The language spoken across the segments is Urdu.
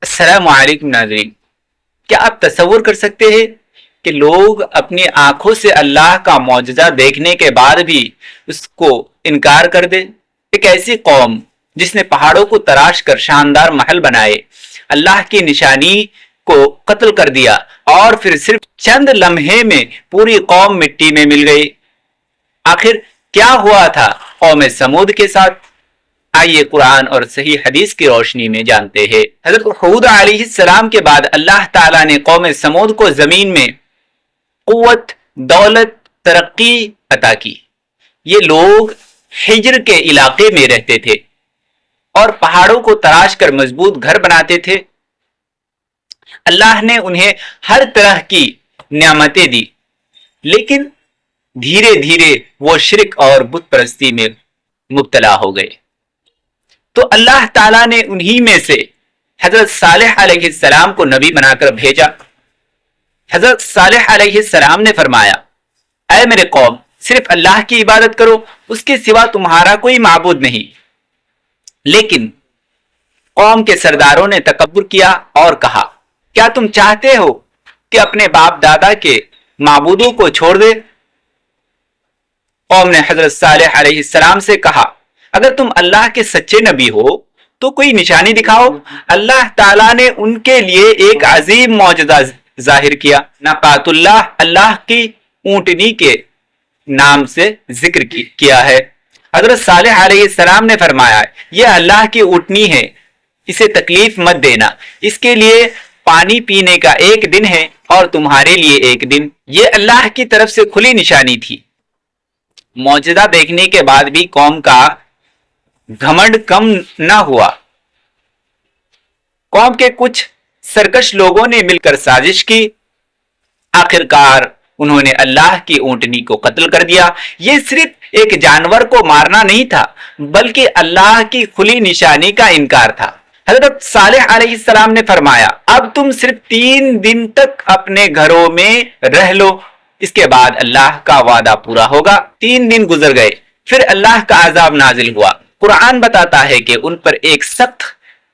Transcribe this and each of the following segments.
السلام علیکم ناظرین، کیا آپ تصور کر سکتے ہیں کہ لوگ اپنی آنکھوں سے اللہ کا معجزہ دیکھنے کے بعد بھی اس کو انکار کر دے؟ ایک ایسی قوم جس نے پہاڑوں کو تراش کر شاندار محل بنائے، اللہ کی نشانی کو قتل کر دیا اور پھر صرف چند لمحے میں پوری قوم مٹی میں مل گئی۔ آخر کیا ہوا تھا قوم سمود کے ساتھ؟ آئیے قرآن اور صحیح حدیث کی روشنی میں جانتے ہیں۔ حضرت ہود علیہ السلام کے بعد اللہ تعالیٰ نے قوم سمود کو زمین میں قوت، دولت، ترقی عطا کی۔ یہ لوگ حجر کے علاقے میں رہتے تھے اور پہاڑوں کو تراش کر مضبوط گھر بناتے تھے۔ اللہ نے انہیں ہر طرح کی نعمتیں دی، لیکن دھیرے دھیرے وہ شرک اور بت پرستی میں مبتلا ہو گئے۔ تو اللہ تعالیٰ نے انہی میں سے حضرت صالح علیہ السلام کو نبی بنا کر بھیجا۔ حضرت صالح علیہ السلام نے فرمایا، اے میرے قوم، صرف اللہ کی عبادت کرو، اس کے سوا تمہارا کوئی معبود نہیں۔ لیکن قوم کے سرداروں نے تکبر کیا اور کہا، کیا تم چاہتے ہو کہ اپنے باپ دادا کے معبودوں کو چھوڑ دے؟ قوم نے حضرت صالح علیہ السلام سے کہا، اگر تم اللہ کے سچے نبی ہو تو کوئی نشانی دکھاؤ۔ اللہ تعالیٰ نے ان کے لیے ایک عظیم معجزہ ظاہر کیا۔ ناقات اللہ، اللہ کی اونٹنی کے نام سے ذکر کیا ہے۔ حضرت صالح علیہ السلام نے فرمایا، یہ اللہ کی اونٹنی ہے، اسے تکلیف مت دینا، اس کے لیے پانی پینے کا ایک دن ہے اور تمہارے لیے ایک دن۔ یہ اللہ کی طرف سے کھلی نشانی تھی۔ معجزہ دیکھنے کے بعد بھی قوم کا گھمنڈ کم نہ ہوا۔ قوم کے کچھ سرکش لوگوں نے مل کر سازش کی، آخرکار انہوں نے اللہ کی اونٹنی کو قتل کر دیا۔ یہ صرف ایک جانور کو مارنا نہیں تھا، بلکہ اللہ کی کھلی نشانی کا انکار تھا۔ حضرت صالح علیہ السلام نے فرمایا، اب تم صرف 3 دن تک اپنے گھروں میں رہ لو، اس کے بعد اللہ کا وعدہ پورا ہوگا۔ 3 دن گزر گئے، پھر اللہ کا عذاب نازل ہوا۔ قرآن بتاتا ہے کہ ان پر ایک سخت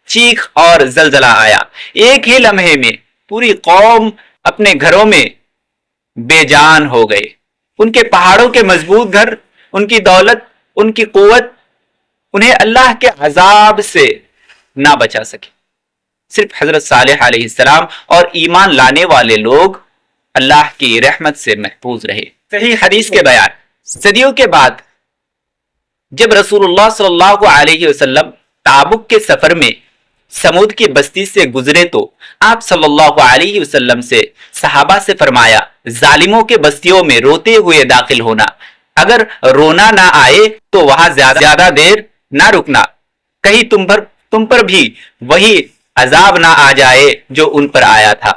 چیخ اور زلزلہ آیا۔ ایک ہی لمحے میں پوری قوم اپنے گھروں میں بے جان ہو گئے۔ ان کے پہاڑوں کے مضبوط گھر، ان کی دولت، ان کی قوت انہیں اللہ کے عذاب سے نہ بچا سکے۔ صرف حضرت صالح علیہ السلام اور ایمان لانے والے لوگ اللہ کی رحمت سے محفوظ رہے۔ صحیح حدیث کے بیان، صدیوں کے بعد جب رسول اللہ صلی اللہ علیہ وسلم تابوک کے سفر میں سمود کی بستی سے گزرے تو آپ صلی اللہ علیہ وسلم سے صحابہ سے فرمایا، ظالموں کے بستیوں میں روتے ہوئے داخل ہونا، اگر رونا نہ آئے تو وہاں زیادہ دیر نہ رکنا، کہیں تم پر بھی وہی عذاب نہ آ جائے جو ان پر آیا تھا۔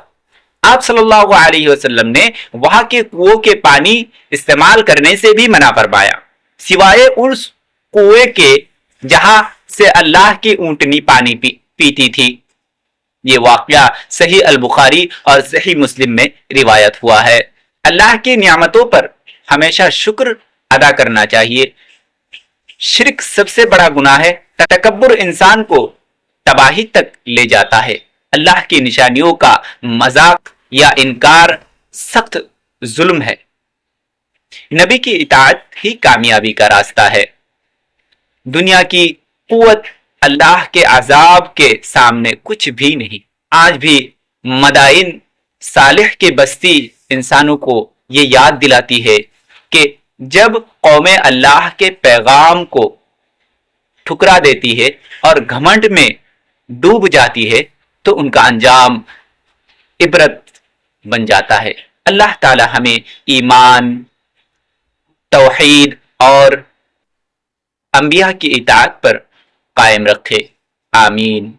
آپ صلی اللہ علیہ وسلم نے وہاں کے کنووں کے پانی استعمال کرنے سے بھی منع فرمایا، سوائے اس کنویں کے جہاں سے اللہ کی اونٹنی پانی پیتی تھی۔ یہ واقعہ صحیح البخاری اور صحیح مسلم میں روایت ہوا ہے۔ اللہ کی نعمتوں پر ہمیشہ شکر ادا کرنا چاہیے۔ شرک سب سے بڑا گناہ ہے۔ تکبر انسان کو تباہی تک لے جاتا ہے۔ اللہ کی نشانیوں کا مذاق یا انکار سخت ظلم ہے۔ نبی کی اطاعت ہی کامیابی کا راستہ ہے۔ دنیا کی قوت اللہ کے عذاب کے سامنے کچھ بھی نہیں۔ آج بھی مدائن صالح کی بستی انسانوں کو یہ یاد دلاتی ہے کہ جب قومیں اللہ کے پیغام کو ٹھکرا دیتی ہے اور گھمنڈ میں ڈوب جاتی ہے تو ان کا انجام عبرت بن جاتا ہے۔ اللہ تعالی ہمیں ایمان، توحید اور انبیاء کی اطاعت پر قائم رکھے، آمین۔